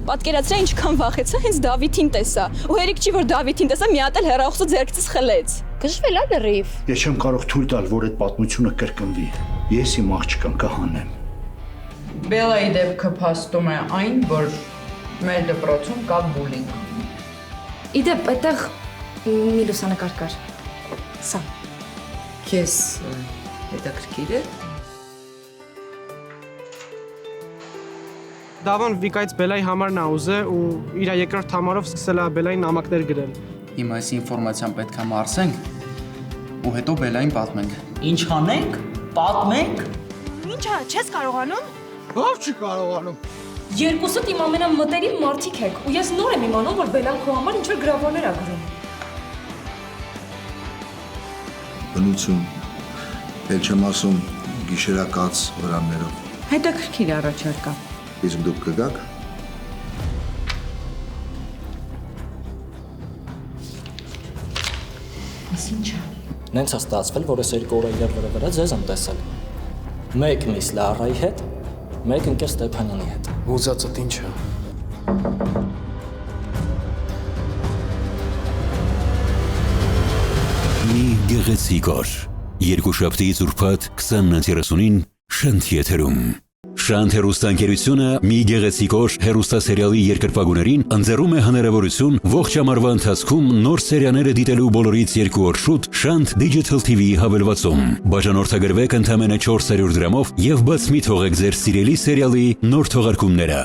Պատկերացրա ինչքան վախեցա, հենց Դավիթին տեսա։ Ու հերիք չի, որ Դավիթին տեսա, մի հատ էլ հեռախոսը ձեռքից խլեց։ Գժվել է լրիվ։ Ես չեմ կարող թույլ տալ, որ այդ պատմությունը կրկնվի։ Ես իմ աղջկան կհանեմ։ Բելայի դեպքը փաստում է այն, որ մեր դպրոցում կա բուլինգ։ Իդեպ, այդտեղ մի լուսանկար կար։ Սա։ Քեզ հետաքրքիր է։ Դավան Վիկայից Բելայի համարն ա ուզե ու իր երկրորդ համարով սկսել է Բելային նամակներ գրել։ Հիմա այս ինֆորմացիան պետք է մարսենք ու հետո Բելային պատմենք։ Ինչ անենք, պատմենք։ Ինչա, չես կարողանում։ Ո՞վ չի կարողանում։ Երկուսդ իմ ամենամտերիմ մարդիկ եք, ու ես նոր եմ իմանում, որ Բելան քո համար ինչ-որ գրավորներ ա գրում։ Բնություն, էլ չեմ ասում գիշերակաց վրաններով։ Հետաքրքիր առաջարկա։ Իսկ դուք կգաք։ Ինչա։ Նենց է ստացվել, որ ես երկու օր իրար վրա ձեզ եմ տեսել։ Մեկ Միս Լարայի հետ, մեկ ընկեր Ստեփանյանի հետ։ Ուզածդ ինչ է։ Մի գեղեցիկ օր։ Երկուշաբթիից ուրբաթ 20:30-ին Շանթ եթերում։ Շանթ հեռուստաընկերությունը մի գեղեցիկ օր հեռուստասերիալի երկրպագուներին ընձեռում է հնարավորություն ողջ ամառվա ընթացքում նոր սերիաները դիտելու բոլորից 2 օր շուտ Շանթ Digital TV հավելվածում։ Բաժանորդագրվեք ընդամենը 400 դրամով եւ բաց մի թողեք ձեր սիրելի սերիալի նոր թողարկումները։